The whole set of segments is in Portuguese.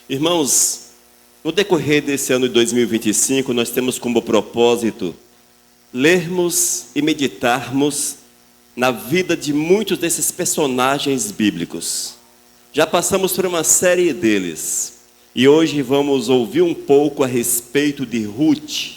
Irmãos, no decorrer desse ano de 2025, nós temos como propósito lermos e meditarmos na vida de muitos desses personagens bíblicos. Já passamos por uma série deles e hoje vamos ouvir um pouco a respeito de Ruth.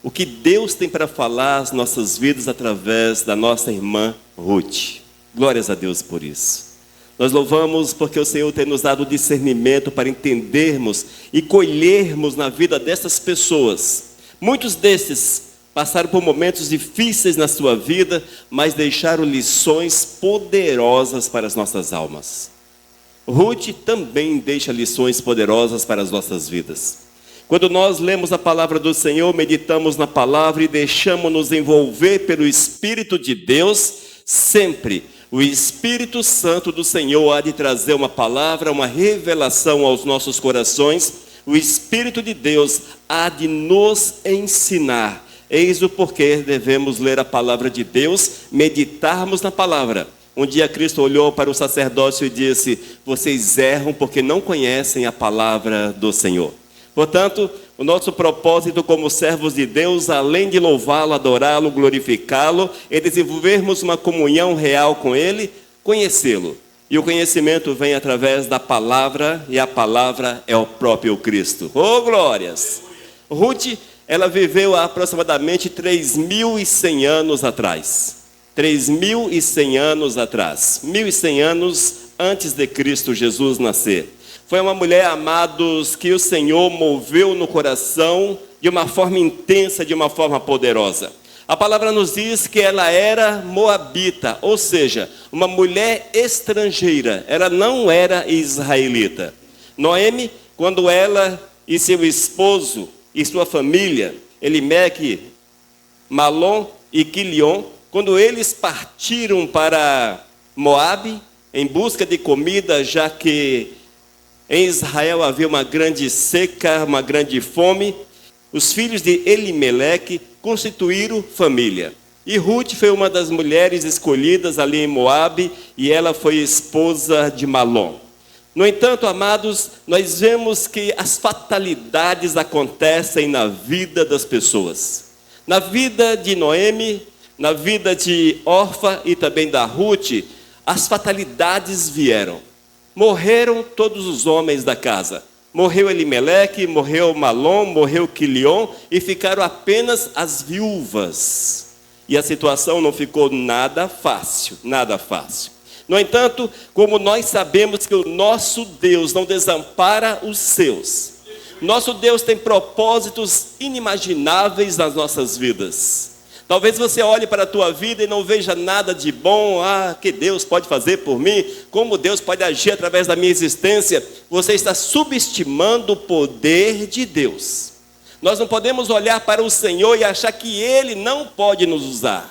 O que Deus tem para falar às nossas vidas através da nossa irmã Ruth. Glórias a Deus por isso. Nós louvamos porque o Senhor tem nos dado discernimento para entendermos e colhermos na vida dessas pessoas. Muitos desses passaram por momentos difíceis na sua vida, mas deixaram lições poderosas para as nossas almas. Ruth também deixa lições poderosas para as nossas vidas. Quando nós lemos a palavra do Senhor, meditamos na palavra e deixamos-nos envolver pelo Espírito de Deus, sempre o Espírito Santo do Senhor há de trazer uma palavra, uma revelação aos nossos corações. O Espírito de Deus há de nos ensinar. Eis o porquê devemos ler a palavra de Deus, meditarmos na palavra. Um dia Cristo olhou para o sacerdócio e disse: vocês erram porque não conhecem a palavra do Senhor. Portanto, o nosso propósito como servos de Deus, além de louvá-lo, adorá-lo, glorificá-lo, é desenvolvermos uma comunhão real com Ele, conhecê-lo. E o conhecimento vem através da palavra, e a palavra é o próprio Cristo. Oh, glórias! Ruth, ela viveu há aproximadamente 3.100 anos atrás. 3.100 anos atrás. 1.100 anos antes de Cristo Jesus nascer. Foi uma mulher, amados, que o Senhor moveu no coração de uma forma intensa, de uma forma poderosa. A palavra nos diz que ela era moabita, ou seja, uma mulher estrangeira. Ela não era israelita. Noemi, quando ela e seu esposo e sua família, Elimeque, Malom e Quilion, quando eles partiram para Moabe em busca de comida, já que em Israel havia uma grande seca, uma grande fome, os filhos de Elimeleque constituíram família. E Ruth foi uma das mulheres escolhidas ali em Moabe, e ela foi esposa de Malom. No entanto, amados, nós vemos que as fatalidades acontecem na vida das pessoas. Na vida de Noemi, na vida de Orfa e também da Ruth, as fatalidades vieram. Morreram todos os homens da casa. Morreu Elimeleque, morreu Malom, morreu Quilion, e ficaram apenas as viúvas. E a situação não ficou nada fácil, nada fácil. No entanto, como nós sabemos que o nosso Deus não desampara os seus, nosso Deus tem propósitos inimagináveis nas nossas vidas. Talvez você olhe para a tua vida e não veja nada de bom. Que Deus pode fazer por mim? Como Deus pode agir através da minha existência? Você está subestimando o poder de Deus. Nós não podemos olhar para o Senhor e achar que Ele não pode nos usar.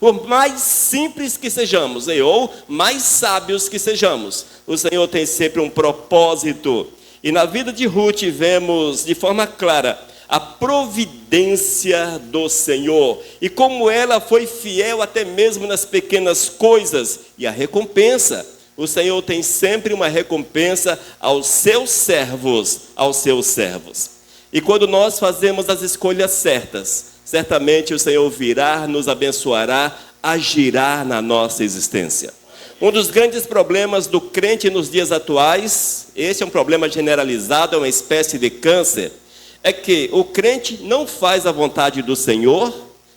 Por mais simples que sejamos, ou mais sábios que sejamos, o Senhor tem sempre um propósito. E na vida de Ruth vemos de forma clara a providência do Senhor, e como ela foi fiel até mesmo nas pequenas coisas, e a recompensa. O Senhor tem sempre uma recompensa aos seus servos, E quando nós fazemos as escolhas certas, certamente o Senhor virá, nos abençoará, agirá na nossa existência. Um dos grandes problemas do crente nos dias atuais, esse é um problema generalizado, é uma espécie de câncer, é que o crente não faz a vontade do Senhor,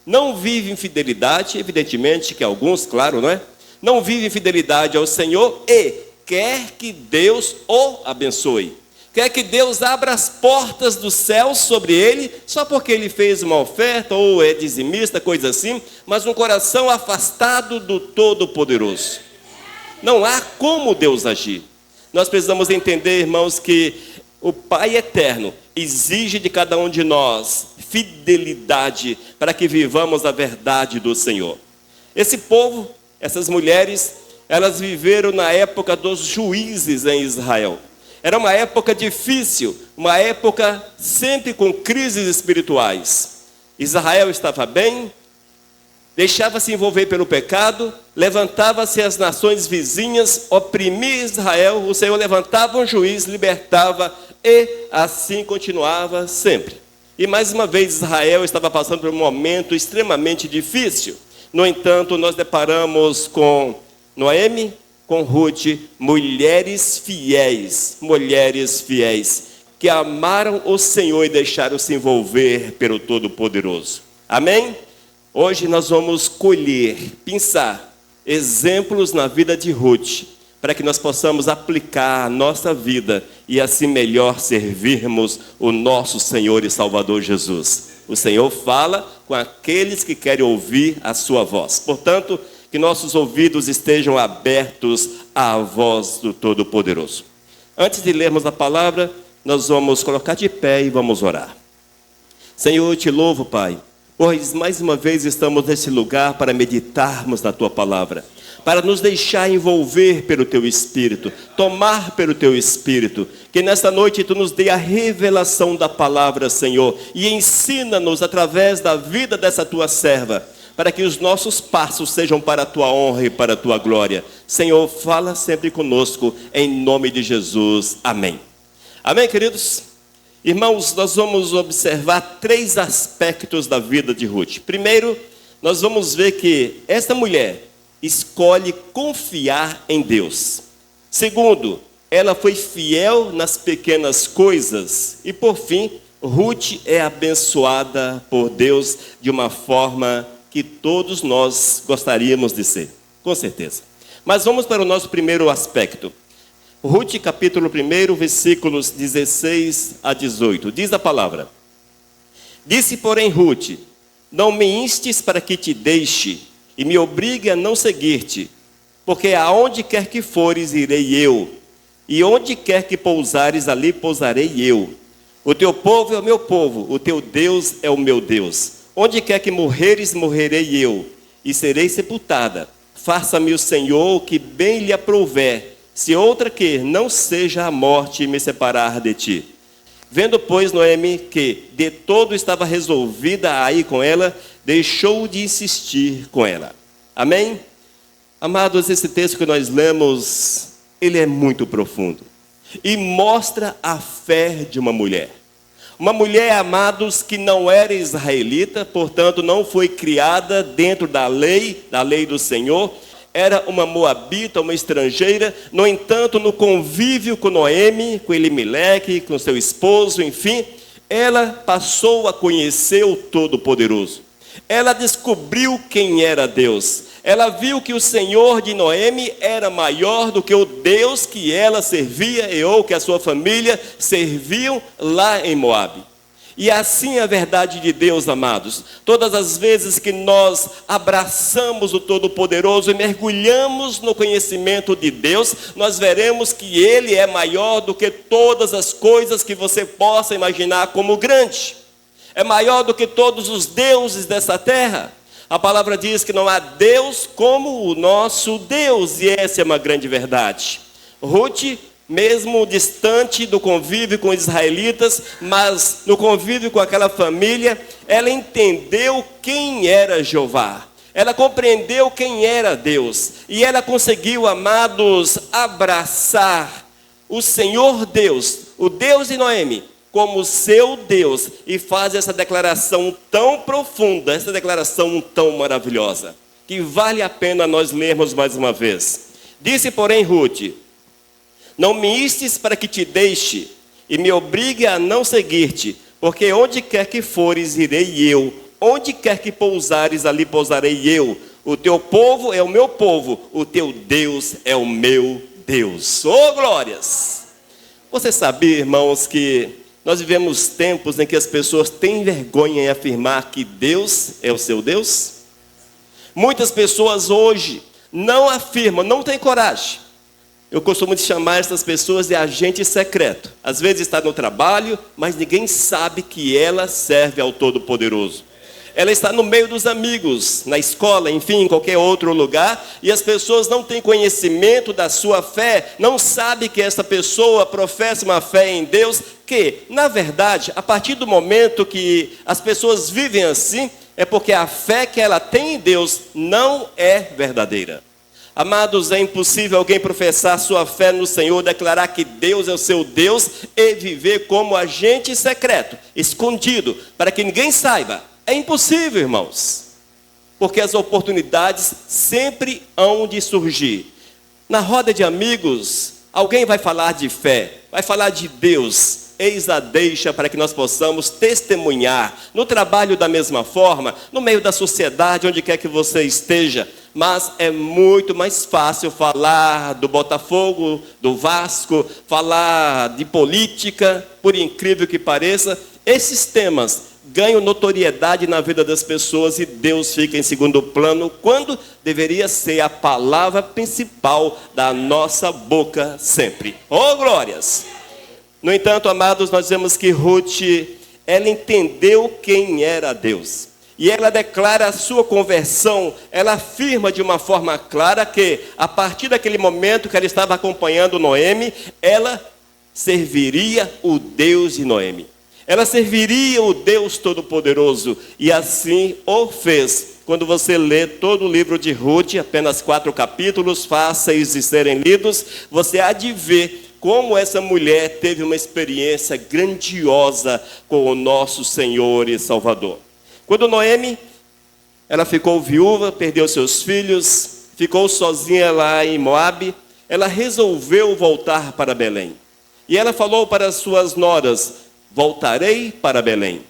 não vive em fidelidade, evidentemente que alguns, claro, não é? Não vive em fidelidade ao Senhor e quer que Deus o abençoe. Quer que Deus abra as portas do céu sobre ele, só porque ele fez uma oferta, ou é dizimista, coisa assim, mas um coração afastado do Todo-Poderoso. Não há como Deus agir. Nós precisamos entender, irmãos, que o Pai Eterno exige de cada um de nós fidelidade para que vivamos a verdade do Senhor. Esse povo, essas mulheres, elas viveram na época dos juízes em Israel. Era uma época difícil, uma época sempre com crises espirituais. Israel estava bem, deixava-se envolver pelo pecado, levantava-se as nações vizinhas, oprimia Israel, o Senhor levantava um juiz, libertava E assim continuava sempre. E mais uma vez Israel estava passando por um momento extremamente difícil. No entanto, nós deparamos com Noemi, com Ruth, mulheres fiéis, que amaram o Senhor e deixaram se envolver pelo Todo-Poderoso. Amém? Hoje nós vamos colher, pensar exemplos na vida de Ruth, para que nós possamos aplicar a nossa vida e assim melhor servirmos o nosso Senhor e Salvador Jesus. O Senhor fala com aqueles que querem ouvir a sua voz. Portanto, que nossos ouvidos estejam abertos à voz do Todo-Poderoso. Antes de lermos a palavra, nós vamos colocar de pé e vamos orar. Senhor, eu te louvo, Pai, pois mais uma vez estamos nesse lugar para meditarmos na Tua palavra, para nos deixar envolver pelo Teu Espírito, tomar pelo Teu Espírito, que nesta noite Tu nos dê a revelação da palavra, Senhor, e ensina-nos através da vida dessa Tua serva, para que os nossos passos sejam para a Tua honra e para a Tua glória. Senhor, fala sempre conosco, em nome de Jesus. Amém. Amém, queridos? Irmãos, nós vamos observar 3 aspectos da vida de Ruth. Primeiro, nós vamos ver que esta mulher escolhe confiar em Deus. Segundo, ela foi fiel nas pequenas coisas. E por fim, Ruth é abençoada por Deus de uma forma que todos nós gostaríamos de ser, com certeza. Mas vamos para o nosso primeiro aspecto. Ruth, capítulo 1, versículos 16 a 18. Diz a palavra: Disse, porém, Ruth: Não me instes para que te deixe, e me obrigue a não seguir-te, porque aonde quer que fores, irei eu, e onde quer que pousares, ali pousarei eu. O teu povo é o meu povo, o teu Deus é o meu Deus. Onde quer que morreres, morrerei eu, e serei sepultada. Faça-me o Senhor o que bem lhe aprouver, se outra que não seja a morte me separar de ti. Vendo, pois, Noemi que de todo estava resolvida a ir com ela, deixou de insistir com ela. Amém? Amados, esse texto que nós lemos, ele é muito profundo e mostra a fé de uma mulher. Uma mulher, amados, que não era israelita, portanto não foi criada dentro da lei do Senhor. Era uma moabita, uma estrangeira. No entanto, no convívio com Noemi, com Elimeleque, com seu esposo, enfim, ela passou a conhecer o Todo-Poderoso. Ela descobriu quem era Deus. Ela viu que o Senhor de Noemi era maior do que o Deus que ela servia ou que a sua família serviam lá em Moabe. E assim é a verdade de Deus, amados. Todas as vezes que nós abraçamos o Todo-Poderoso e mergulhamos no conhecimento de Deus, nós veremos que Ele é maior do que todas as coisas que você possa imaginar como grande. É maior do que todos os deuses dessa terra. A palavra diz que não há Deus como o nosso Deus, e essa é uma grande verdade. Ruth, mesmo distante do convívio com os israelitas, mas no convívio com aquela família, ela entendeu quem era Jeová. Ela compreendeu quem era Deus. E ela conseguiu, amados, abraçar o Senhor Deus, o Deus de Noemi, como seu Deus, e faz essa declaração tão profunda, essa declaração tão maravilhosa, que vale a pena nós lermos mais uma vez. Disse, porém, Ruth: Não me instes para que te deixe, e me obrigue a não seguir-te, porque onde quer que fores, irei eu, onde quer que pousares, ali pousarei eu. O teu povo é o meu povo, o teu Deus é o meu Deus. Oh, glórias! Você sabia, irmãos, que nós vivemos tempos em que as pessoas têm vergonha em afirmar que Deus é o seu Deus? Muitas pessoas hoje não afirmam, não têm coragem. Eu costumo chamar essas pessoas de agente secreto. Às vezes está no trabalho, mas ninguém sabe que ela serve ao Todo-Poderoso. Ela está no meio dos amigos, na escola, enfim, em qualquer outro lugar, e as pessoas não têm conhecimento da sua fé, não sabem que essa pessoa professa uma fé em Deus, que, na verdade, a partir do momento que as pessoas vivem assim, é porque a fé que ela tem em Deus não é verdadeira. Amados, é impossível alguém professar sua fé no Senhor, declarar que Deus é o seu Deus e viver como agente secreto, escondido, para que ninguém saiba. É impossível, irmãos, porque as oportunidades sempre hão de surgir. Na roda de amigos, alguém vai falar de fé, vai falar de Deus. Eis a deixa para que nós possamos testemunhar. No trabalho da mesma forma, no meio da sociedade, onde quer que você esteja. Mas é muito mais fácil falar do Botafogo, do Vasco, falar de política, por incrível que pareça. Esses temas ganham notoriedade na vida das pessoas e Deus fica em segundo plano, quando deveria ser a palavra principal da nossa boca sempre. Oh, glórias! No entanto, amados, nós vemos que Ruth, ela entendeu quem era Deus. E ela declara a sua conversão, ela afirma de uma forma clara que, a partir daquele momento que ela estava acompanhando Noemi, ela serviria o Deus de Noemi. Ela serviria o Deus Todo-Poderoso, e assim o fez. Quando você lê todo o livro de Ruth, apenas 4 capítulos, fáceis de serem lidos, você há de ver como essa mulher teve uma experiência grandiosa com o nosso Senhor e Salvador. Quando Noemi, ela ficou viúva, perdeu seus filhos, ficou sozinha lá em Moabe, ela resolveu voltar para Belém. E ela falou para as suas noras: voltarei para Belém.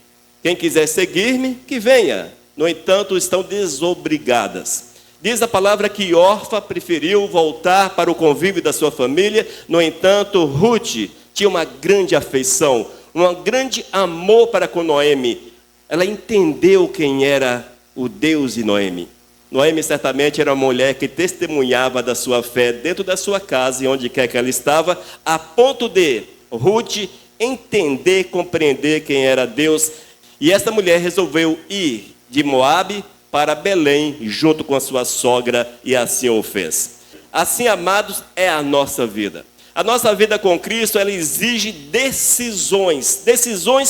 Quem quiser seguir-me, que venha. No entanto, estão desobrigadas. Diz a palavra que Orfa preferiu voltar para o convívio da sua família. No entanto, Ruth tinha uma grande afeição, um grande amor para com Noemi. Ela entendeu quem era o Deus de Noemi. Noemi certamente era uma mulher que testemunhava da sua fé dentro da sua casa e onde quer que ela estava, a ponto de Ruth entender, compreender quem era Deus. E essa mulher resolveu ir de Moabe para Belém, junto com a sua sogra, e assim o fez. Assim, amados, é a nossa vida. A nossa vida com Cristo, ela exige decisões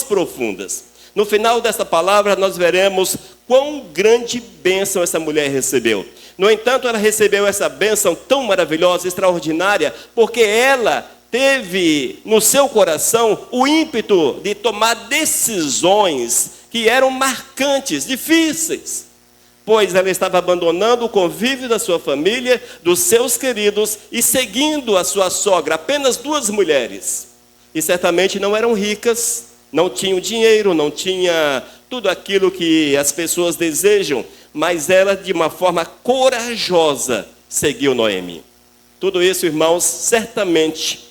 profundas. No final dessa palavra, nós veremos quão grande bênção essa mulher recebeu. No entanto, ela recebeu essa bênção tão maravilhosa, extraordinária, porque ela teve no seu coração o ímpeto de tomar decisões que eram marcantes, difíceis. Pois ela estava abandonando o convívio da sua família, dos seus queridos, e seguindo a sua sogra, apenas 2 mulheres. E certamente não eram ricas, não tinham dinheiro, não tinha tudo aquilo que as pessoas desejam, mas ela, de uma forma corajosa, seguiu Noemi. Tudo isso, irmãos, certamente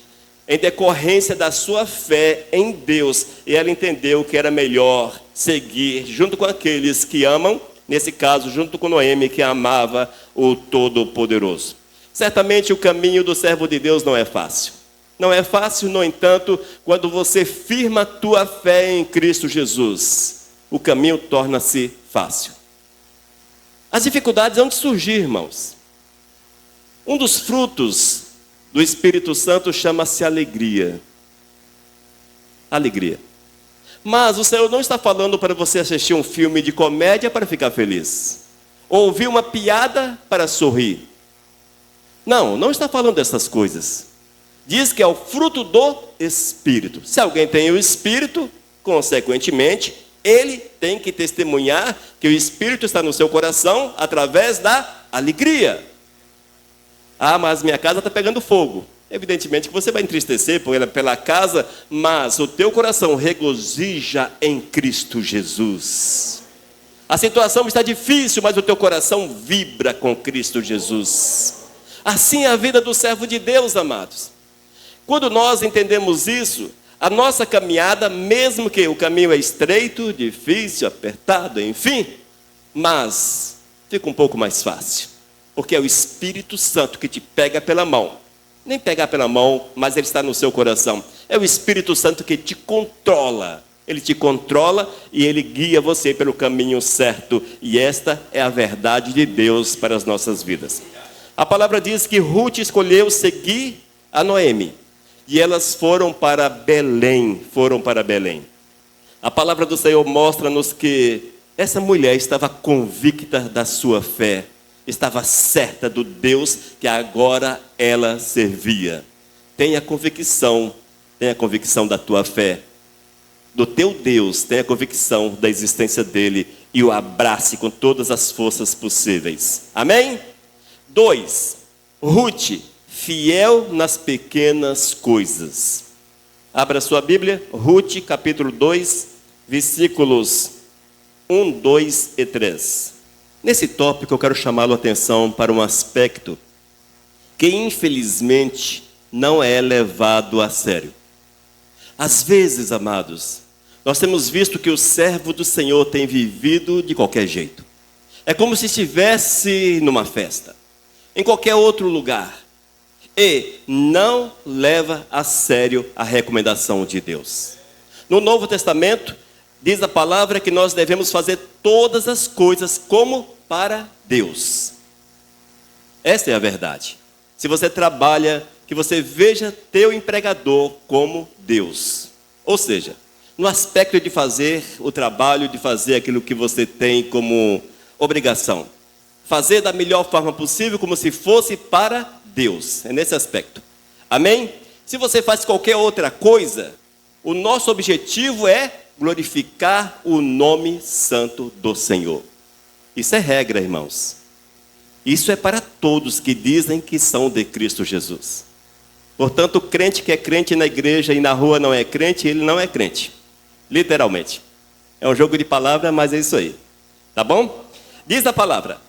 em decorrência da sua fé em Deus, e ela entendeu que era melhor seguir junto com aqueles que amam, nesse caso, junto com Noemi, que amava o Todo-Poderoso. Certamente o caminho do servo de Deus não é fácil. Não é fácil, no entanto, quando você firma a tua fé em Cristo Jesus, o caminho torna-se fácil. As dificuldades vão surgir, irmãos. Um dos frutos do Espírito Santo chama-se alegria. Alegria. Mas o Senhor não está falando para você assistir um filme de comédia para ficar feliz, ou ouvir uma piada para sorrir. Não está falando dessas coisas. Diz que é o fruto do Espírito. Se alguém tem o Espírito, consequentemente, ele tem que testemunhar que o Espírito está no seu coração através da alegria. Ah, mas minha casa está pegando fogo. Evidentemente que você vai entristecer pela casa, mas o teu coração regozija em Cristo Jesus. A situação está difícil, mas o teu coração vibra com Cristo Jesus. Assim é a vida do servo de Deus, amados. Quando nós entendemos isso, a nossa caminhada, mesmo que o caminho é estreito, difícil, apertado, enfim, mas fica um pouco mais fácil, porque é o Espírito Santo que te pega pela mão. Nem pegar pela mão, mas ele está no seu coração. É o Espírito Santo que te controla. Ele te controla e ele guia você pelo caminho certo. E esta é a verdade de Deus para as nossas vidas. A palavra diz que Ruth escolheu seguir a Noemi. E elas foram para Belém. A palavra do Senhor mostra-nos que essa mulher estava convicta da sua fé. estava certa do Deus que agora ela servia. Tenha convicção da tua fé, do teu Deus, tenha convicção da existência dele e o abrace com todas as forças possíveis. Amém? 2. Ruth, fiel nas pequenas coisas. Abra sua Bíblia, Ruth, capítulo 2, versículos 1, 2 e 3. Nesse tópico eu quero chamá-lo a atenção para um aspecto que infelizmente não é levado a sério. Às vezes, amados, nós temos visto que o servo do Senhor tem vivido de qualquer jeito. É como se estivesse numa festa, em qualquer outro lugar, e não leva a sério a recomendação de Deus. No Novo Testamento, diz a palavra que nós devemos fazer todas as coisas como para Deus. Esta é a verdade. Se você trabalha, que você veja teu empregador como Deus. Ou seja, no aspecto de fazer o trabalho, de fazer aquilo que você tem como obrigação. Fazer da melhor forma possível, como se fosse para Deus. É nesse aspecto. Amém? Se você faz qualquer outra coisa, o nosso objetivo é glorificar o nome santo do Senhor. Isso é regra, irmãos. Isso é para todos que dizem que são de Cristo Jesus. Portanto, o crente que é crente na igreja e na rua não é crente, ele não é crente. Literalmente. É um jogo de palavras, mas é isso aí. Tá bom? Diz a palavra.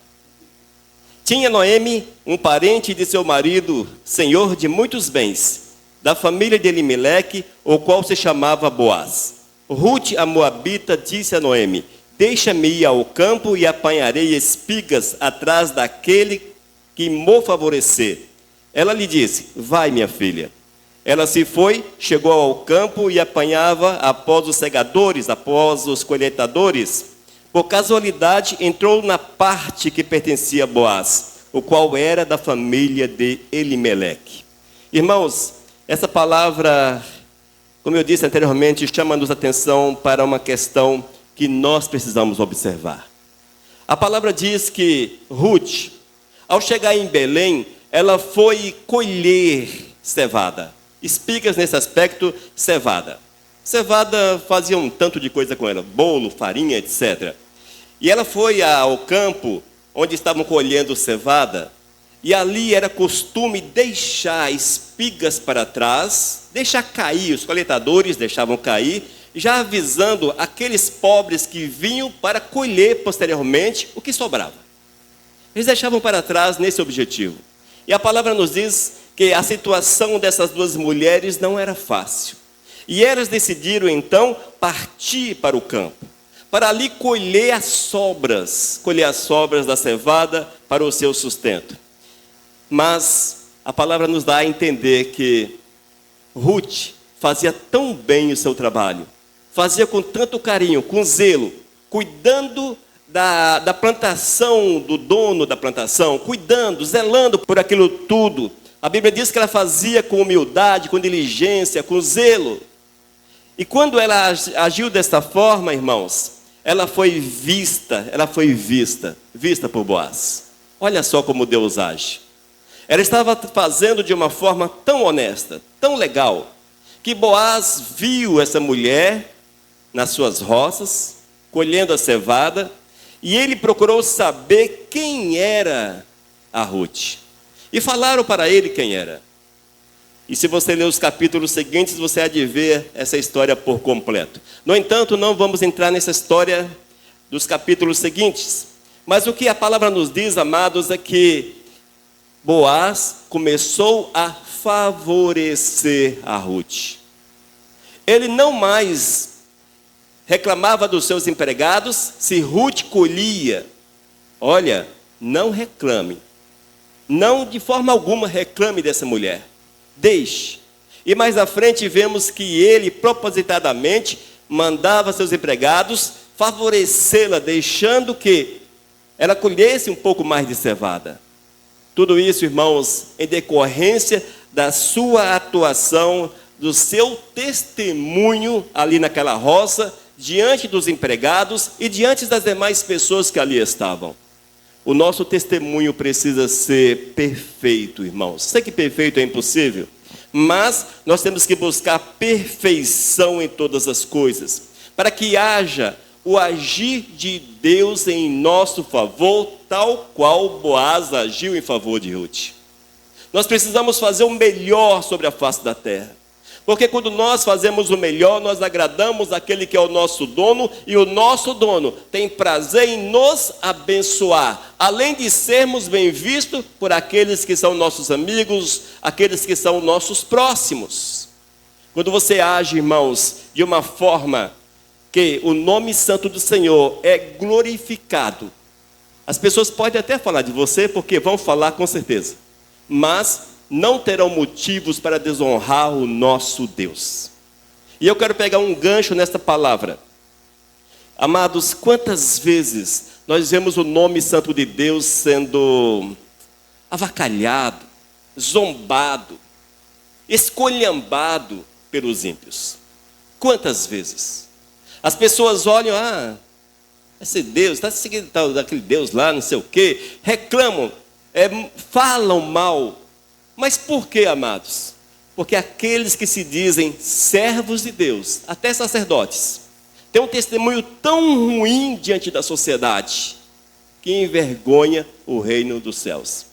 Tinha Noemi um parente de seu marido, senhor de muitos bens, da família de Elimeleque, o qual se chamava Boaz. Ruth, a moabita, disse a Noemi: deixa-me ir ao campo e apanharei espigas atrás daquele que me favorecer. Ela lhe disse: vai, minha filha. Ela se foi, chegou ao campo e apanhava após os segadores, após os colheitadores. Por casualidade, entrou na parte que pertencia a Boaz, o qual era da família de Elimeleque. Irmãos, essa palavra, como eu disse anteriormente, chama-nos atenção para uma questão que nós precisamos observar. A palavra diz que Ruth, ao chegar em Belém, ela foi colher cevada. Espigas nesse aspecto, cevada. Cevada fazia um tanto de coisa com ela, bolo, farinha, etc. E ela foi ao campo onde estavam colhendo cevada, e ali era costume deixar espigas para trás, deixar cair, os coletadores deixavam cair, já avisando aqueles pobres que vinham para colher posteriormente o que sobrava. Eles deixavam para trás nesse objetivo. E a palavra nos diz que a situação dessas duas mulheres não era fácil. E elas decidiram então partir para o campo, para ali colher as sobras da cevada para o seu sustento. Mas a palavra nos dá a entender que Ruth fazia tão bem o seu trabalho, fazia com tanto carinho, com zelo, cuidando da plantação, do dono da plantação, cuidando, zelando por aquilo tudo. A Bíblia diz que ela fazia com humildade, com diligência, com zelo. E quando ela agiu desta forma, irmãos, ela foi vista por Boaz. Olha só como Deus age. Ela estava fazendo de uma forma tão honesta, tão legal, que Boaz viu essa mulher nas suas roças, colhendo a cevada, e ele procurou saber quem era a Ruth. E falaram para ele quem era. E se você ler os capítulos seguintes, você há de ver essa história por completo. No entanto, não vamos entrar nessa história dos capítulos seguintes. Mas o que a palavra nos diz, amados, é que Boaz começou a favorecer a Ruth. Ele não mais reclamava dos seus empregados se Ruth colhia. Olha, não reclame. Não de forma alguma reclame dessa mulher. Deixe. E mais à frente vemos que ele propositadamente mandava seus empregados favorecê-la, deixando que ela colhesse um pouco mais de cevada. Tudo isso, irmãos, em decorrência da sua atuação, do seu testemunho ali naquela roça, diante dos empregados e diante das demais pessoas que ali estavam. O nosso testemunho precisa ser perfeito, irmãos. Sei que perfeito é impossível, mas nós temos que buscar perfeição em todas as coisas, para que haja o agir de Deus em nosso favor, tal qual Boaz agiu em favor de Ruth. Nós precisamos fazer o melhor sobre a face da terra. Porque quando nós fazemos o melhor, nós agradamos aquele que é o nosso dono, e o nosso dono tem prazer em nos abençoar, além de sermos bem vistos por aqueles que são nossos amigos, aqueles que são nossos próximos. Quando você age, irmãos, de uma forma que o nome santo do Senhor é glorificado, as pessoas podem até falar de você, porque vão falar com certeza, mas não terão motivos para desonrar o nosso Deus. E eu quero pegar um gancho nesta palavra. Amados, quantas vezes nós vemos o nome santo de Deus sendo avacalhado, zombado, esculhambado pelos ímpios? Quantas vezes? As pessoas olham, esse Deus, está seguindo daquele Deus lá, não sei o quê, reclamam, falam mal. Mas por que, amados? Porque aqueles que se dizem servos de Deus, até sacerdotes, têm um testemunho tão ruim diante da sociedade, que envergonha o reino dos céus.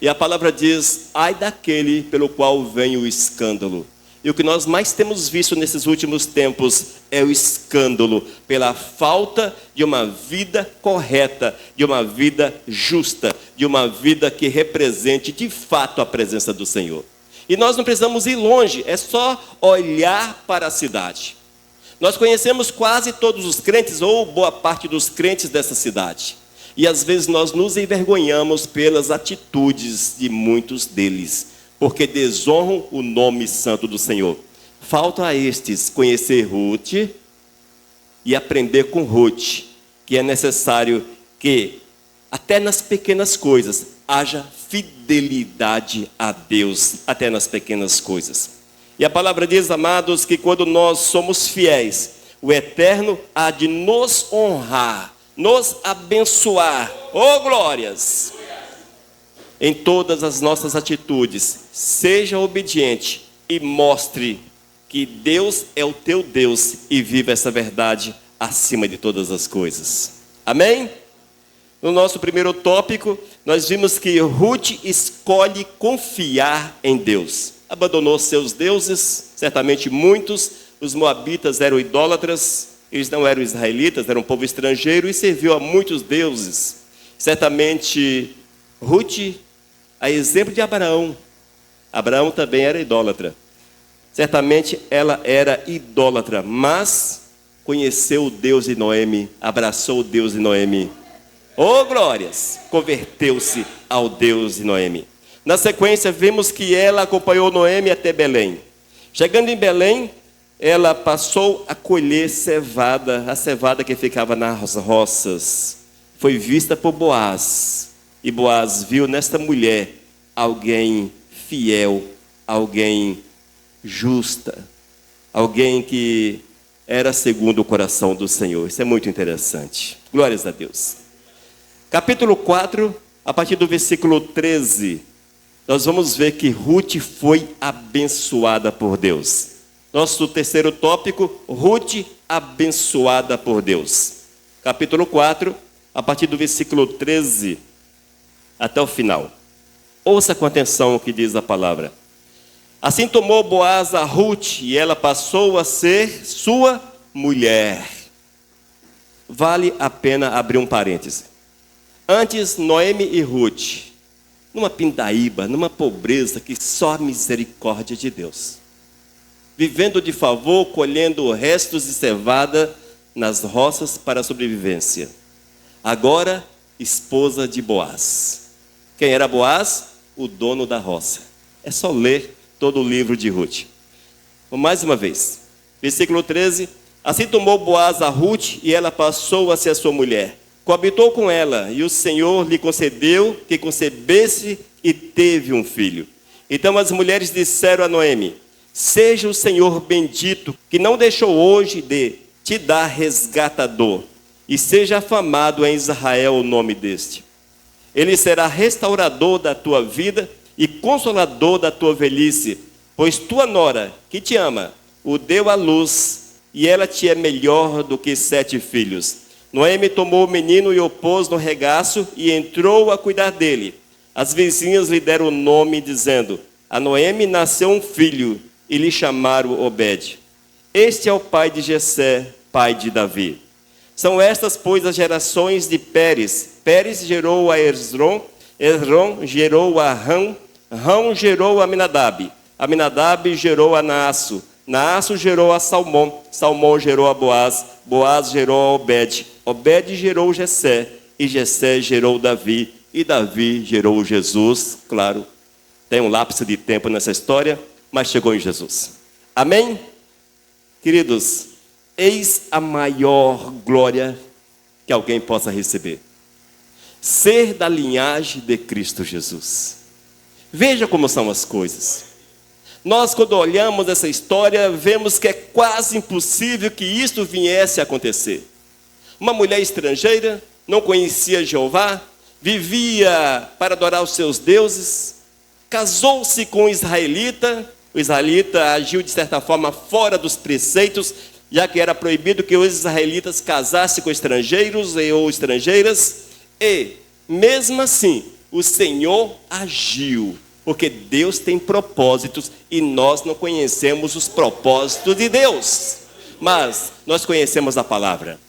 E a palavra diz, ai daquele pelo qual vem o escândalo. E o que nós mais temos visto nesses últimos tempos é o escândalo pela falta de uma vida correta, de uma vida justa, de uma vida que represente de fato a presença do Senhor. E nós não precisamos ir longe, é só olhar para a cidade. Nós conhecemos quase todos os crentes, ou boa parte dos crentes dessa cidade. E às vezes nós nos envergonhamos pelas atitudes de muitos deles, porque desonram o nome santo do Senhor. Falta a estes conhecer Ruth e aprender com Ruth, que é necessário que, até nas pequenas coisas, haja fidelidade a Deus, até nas pequenas coisas. E a palavra diz, amados, que quando nós somos fiéis, o Eterno há de nos honrar, nos abençoar. Oh, glórias! Em todas as nossas atitudes, seja obediente e mostre que Deus é o teu Deus e viva essa verdade acima de todas as coisas. Amém? No nosso primeiro tópico, nós vimos que Ruth escolhe confiar em Deus. Abandonou seus deuses, certamente muitos. Os moabitas eram idólatras, eles não eram israelitas, eram um povo estrangeiro e serviu a muitos deuses. Certamente Ruth, a exemplo de Abraão, Abraão também era idólatra. Certamente ela era idólatra, mas conheceu o Deus de Noemi, abraçou o Deus de Noemi. Oh, glórias! Converteu-se ao Deus de Noemi. Na sequência, vemos que ela acompanhou Noemi até Belém. Chegando em Belém, ela passou a colher cevada, a cevada que ficava nas roças. Foi vista por Boaz. E Boaz viu nesta mulher alguém fiel, alguém justa, alguém que era segundo o coração do Senhor. Isso é muito interessante. Glórias a Deus. Capítulo 4, a partir do versículo 13, nós vamos ver que Ruth foi abençoada por Deus. Nosso terceiro tópico, Ruth abençoada por Deus. Capítulo 4, a partir do versículo 13 até o final. Ouça com atenção o que diz a palavra. Assim tomou Boaz a Ruth, e ela passou a ser sua mulher. Vale a pena abrir um parêntese. Antes, Noemi e Ruth, numa pindaíba, numa pobreza que só a misericórdia de Deus. Vivendo de favor, colhendo restos de cevada nas roças para a sobrevivência. Agora, esposa de Boaz. Quem era Boaz? O dono da roça. É só ler todo o livro de Ruth. Mais uma vez, versículo 13. Assim tomou Boaz a Ruth, e ela passou a ser sua mulher. Coabitou com ela, e o Senhor lhe concedeu que concebesse e teve um filho. Então as mulheres disseram a Noemi: seja o Senhor bendito, que não deixou hoje de te dar resgatador, e seja afamado em Israel o nome deste. Ele será restaurador da tua vida e consolador da tua velhice, pois tua nora, que te ama, o deu à luz, e ela te é melhor do que 7 filhos. Noemi tomou o menino e o pôs no regaço e entrou a cuidar dele. As vizinhas lhe deram o nome, dizendo: a Noemi nasceu um filho, e lhe chamaram Obed. Este é o pai de Jessé, pai de Davi. São estas, pois, as gerações de Pérez. Pérez gerou a Esrom, Esrom gerou a Rão, Rão gerou a Aminadab, Aminadab gerou a Naasso, Naasso gerou a Salmão, Salmão gerou a Boaz, Boaz gerou a Obed, Obed gerou Jessé, e Jessé gerou Davi, e Davi gerou Jesus. Claro, tem um lapso de tempo nessa história, mas chegou em Jesus. Amém? Queridos, eis a maior glória que alguém possa receber: ser da linhagem de Cristo Jesus. Veja como são as coisas. Nós, quando olhamos essa história, vemos que é quase impossível que isto viesse a acontecer. Uma mulher estrangeira, não conhecia Jeová, vivia para adorar os seus deuses, casou-se com um israelita. O israelita agiu de certa forma fora dos preceitos, já que era proibido que os israelitas casassem com estrangeiros ou estrangeiras. E, mesmo assim, o Senhor agiu, porque Deus tem propósitos e nós não conhecemos os propósitos de Deus, mas nós conhecemos a palavra.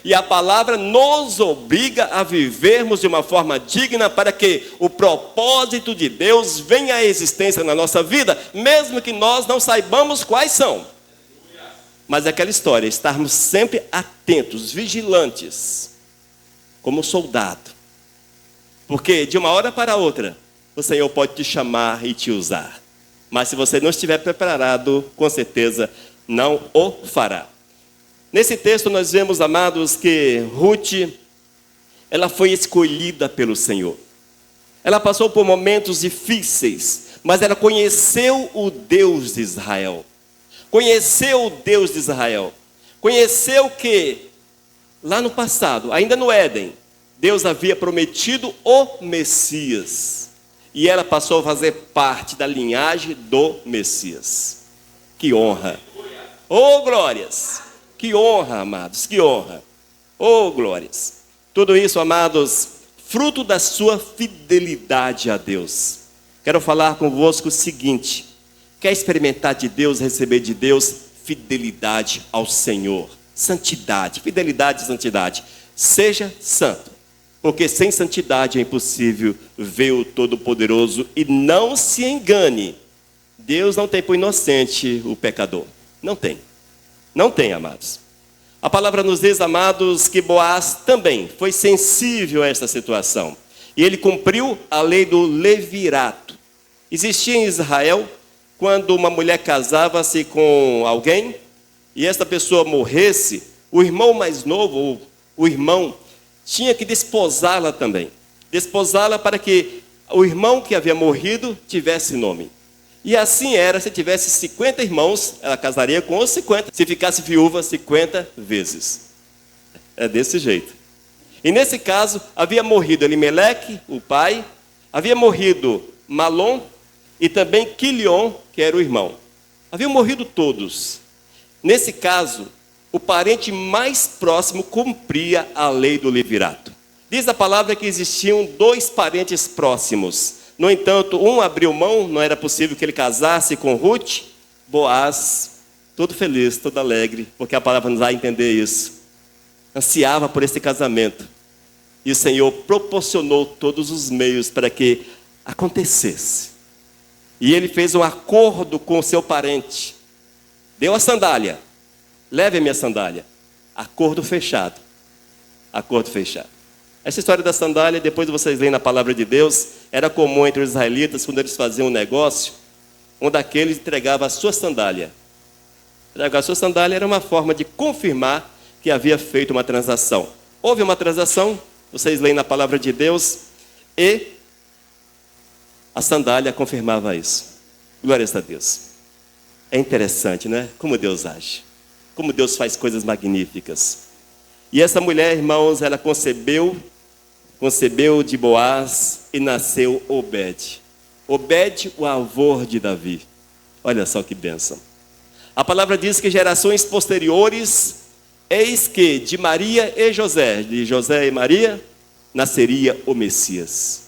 E a palavra nos obriga a vivermos de uma forma digna para que o propósito de Deus venha à existência na nossa vida, mesmo que nós não saibamos quais são. Mas é aquela história, estarmos sempre atentos, vigilantes, como soldado. Porque de uma hora para outra, o Senhor pode te chamar e te usar. Mas se você não estiver preparado, com certeza não o fará. Nesse texto nós vemos, amados, que Ruth, ela foi escolhida pelo Senhor. Ela passou por momentos difíceis, mas ela conheceu o Deus de Israel. Conheceu o Deus de Israel. Conheceu que, lá no passado, ainda no Éden, Deus havia prometido o Messias. E ela passou a fazer parte da linhagem do Messias. Que honra! Oh, glórias! Que honra, amados, que honra! Oh, glórias! Tudo isso, amados, fruto da sua fidelidade a Deus. Quero falar convosco o seguinte: quer experimentar de Deus, receber de Deus fidelidade ao Senhor, santidade, fidelidade e santidade. Seja santo, porque sem santidade é impossível ver o Todo-Poderoso. E não se engane, Deus não tem por inocente o pecador. Não tem. Não tem, amados. A palavra nos diz, amados, que Boaz também foi sensível a esta situação. E ele cumpriu a lei do levirato. Existia em Israel, quando uma mulher casava-se com alguém, e esta pessoa morresse, o irmão mais novo, o irmão, tinha que desposá-la também. Desposá-la para que o irmão que havia morrido tivesse nome. E assim era, se tivesse 50 irmãos, ela casaria com os 50. Se ficasse viúva, 50 vezes. É desse jeito. E nesse caso, havia morrido Elimeleque, o pai, havia morrido Malom e também Quilion, que era o irmão. Haviam morrido todos. Nesse caso, o parente mais próximo cumpria a lei do levirato. Diz a palavra que existiam 2 parentes próximos. No entanto, um abriu mão, não era possível que ele casasse com Ruth. Boaz, todo feliz, todo alegre, porque a palavra nos dá a entender isso, ansiava por esse casamento. E o Senhor proporcionou todos os meios para que acontecesse. E ele fez um acordo com o seu parente. Deu a sandália. Leve a minha sandália. Acordo fechado. Acordo fechado. Essa história da sandália, depois vocês leem na palavra de Deus, era comum entre os israelitas, quando eles faziam um negócio, um daqueles entregava a sua sandália. Entregar a sua sandália era uma forma de confirmar que havia feito uma transação. Houve uma transação, vocês leem na palavra de Deus, e a sandália confirmava isso. Glórias a Deus. É interessante, né? Como Deus age. Como Deus faz coisas magníficas. E essa mulher, irmãos, ela concebeu concebeu de Boaz e nasceu Obed. Obed, o avô de Davi. Olha só que bênção. A palavra diz que gerações posteriores, eis que de Maria e José, de José e Maria, nasceria o Messias.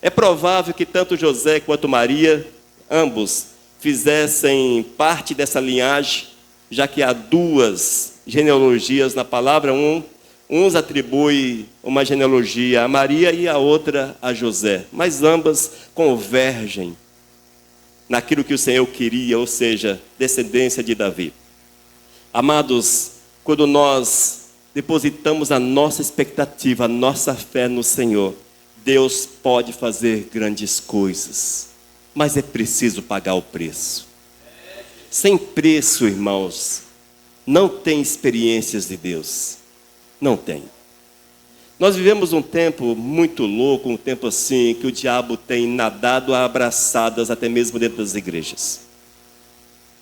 É provável que tanto José quanto Maria, ambos, fizessem parte dessa linhagem, já que há duas genealogias na palavra, uns atribuem uma genealogia a Maria e a outra a José, mas ambas convergem naquilo que o Senhor queria, ou seja, descendência de Davi. Amados, quando nós depositamos a nossa expectativa, a nossa fé no Senhor, Deus pode fazer grandes coisas, mas é preciso pagar o preço. Sem preço, irmãos, não tem experiências de Deus. Não tem. Nós vivemos um tempo muito louco, um tempo assim, que o diabo tem nadado a abraçadas até mesmo dentro das igrejas.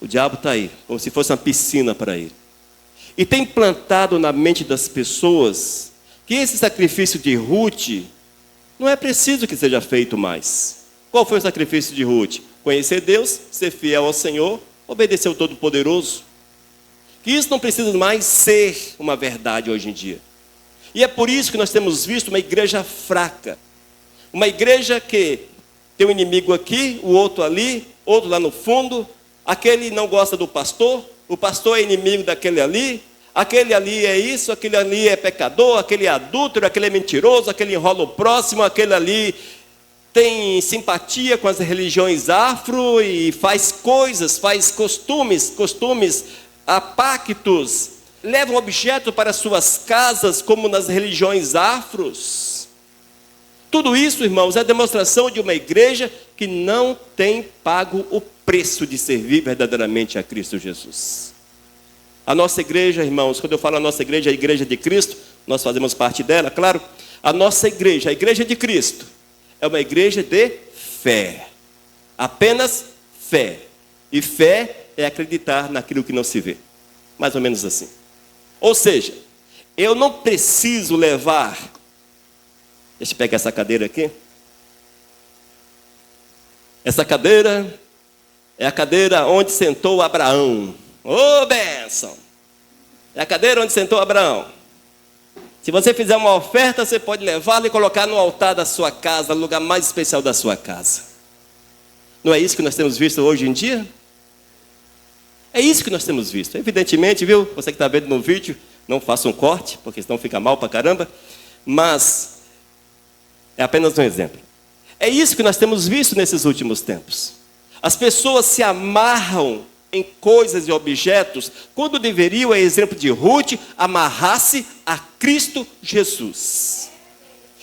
O diabo está aí, como se fosse uma piscina para ele. E tem plantado na mente das pessoas que esse sacrifício de Ruth não é preciso que seja feito mais. Qual foi o sacrifício de Ruth? Conhecer Deus, ser fiel ao Senhor, obedecer ao Todo-Poderoso. Que isso não precisa mais ser uma verdade hoje em dia. E é por isso que nós temos visto uma igreja fraca. Uma igreja que tem um inimigo aqui, o outro ali, outro lá no fundo. Aquele não gosta do pastor, o pastor é inimigo daquele ali. Aquele ali é isso, aquele ali é pecador, aquele é adúltero, aquele é mentiroso, aquele enrola o próximo, aquele ali tem simpatia com as religiões afro e faz coisas, faz costumes a pactos, levam objetos para suas casas, como nas religiões afros. Tudo isso, irmãos, é demonstração de uma igreja que não tem pago o preço de servir verdadeiramente a Cristo Jesus. A nossa igreja, irmãos, quando eu falo a nossa igreja, a igreja de Cristo, nós fazemos parte dela, claro. A nossa igreja, a igreja de Cristo, é uma igreja de fé. Apenas fé. E fé é acreditar naquilo que não se vê. Mais ou menos assim. Ou seja, eu não preciso levar... Deixa eu pegar essa cadeira aqui. Essa cadeira é a cadeira onde sentou Abraão. Ô, bênção! É a cadeira onde sentou Abraão. Se você fizer uma oferta, você pode levá-la e colocar no altar da sua casa, no lugar mais especial da sua casa. Não é isso que nós temos visto hoje em dia? É isso que nós temos visto. Evidentemente, viu? Você que está vendo no vídeo, não faça um corte, porque senão fica mal pra caramba. Mas é apenas um exemplo. É isso que nós temos visto nesses últimos tempos. As pessoas se amarram em coisas e objetos, quando deveriam, a exemplo de Ruth, amarrar-se a Cristo Jesus.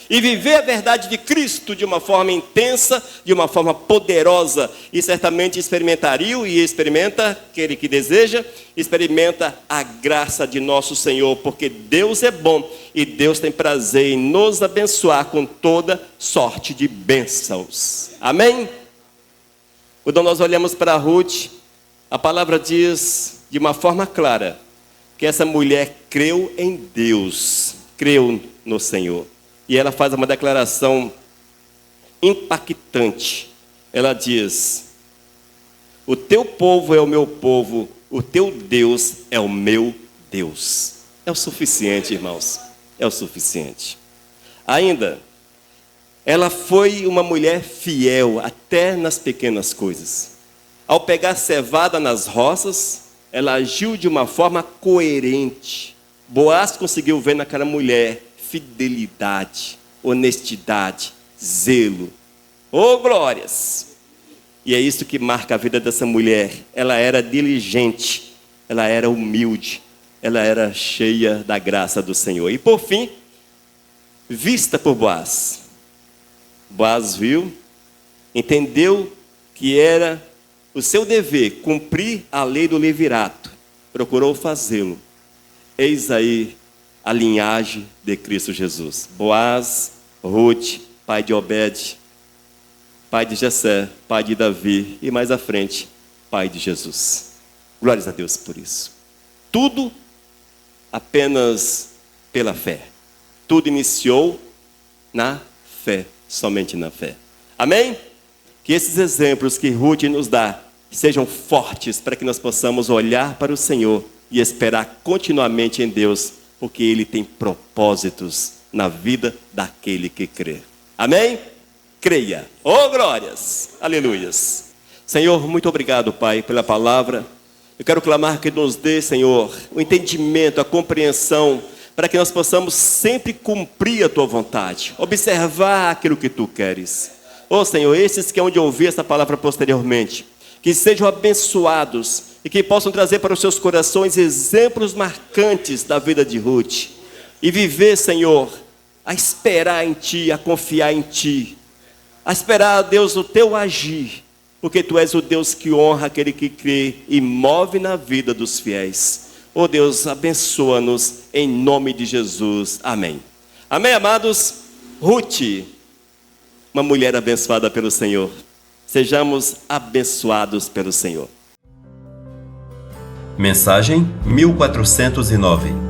E viver a verdade de Cristo de uma forma intensa, de uma forma poderosa. E certamente experimentariam e experimenta, aquele que deseja, experimenta a graça de nosso Senhor. Porque Deus é bom e Deus tem prazer em nos abençoar com toda sorte de bênçãos. Amém? Quando nós olhamos para Ruth, a palavra diz de uma forma clara que essa mulher creu em Deus, creu no Senhor. E ela faz uma declaração impactante. Ela diz: o teu povo é o meu povo, o teu Deus é o meu Deus. É o suficiente, irmãos. É o suficiente. Ainda, ela foi uma mulher fiel até nas pequenas coisas. Ao pegar cevada nas roças, ela agiu de uma forma coerente. Boaz conseguiu ver naquela mulher fidelidade, honestidade, zelo. Oh, glórias! E é isso que marca a vida dessa mulher. Ela era diligente, ela era humilde, ela era cheia da graça do Senhor. E por fim, vista por Boaz. Boaz viu, entendeu que era o seu dever cumprir a lei do levirato. Procurou fazê-lo. Eis aí a linhagem de Cristo Jesus. Boaz, Ruth, pai de Obed, pai de Jessé, pai de Davi e mais à frente, pai de Jesus. Glórias a Deus por isso. Tudo apenas pela fé. Tudo iniciou Na fé, somente na fé. Amém? Que esses exemplos que Ruth nos dá sejam fortes para que nós possamos olhar para o Senhor e esperar continuamente em Deus, porque Ele tem propósitos na vida daquele que crê. Amém? Creia. Oh, glórias! Aleluias! Senhor, muito obrigado, Pai, pela palavra. Eu quero clamar que nos dê, Senhor, o entendimento, a compreensão, para que nós possamos sempre cumprir a Tua vontade, observar aquilo que Tu queres. Oh, Senhor, esses que hão de ouvir essa palavra posteriormente, que sejam abençoados e que possam trazer para os seus corações exemplos marcantes da vida de Ruth e viver, Senhor, a esperar em Ti, a confiar em Ti, a esperar, Deus, o Teu agir, porque Tu és o Deus que honra aquele que crê e move na vida dos fiéis. Oh Deus, abençoa-nos em nome de Jesus. Amém. Amém, amados? Ruth, uma mulher abençoada pelo Senhor. Sejamos abençoados pelo Senhor. Mensagem 1409.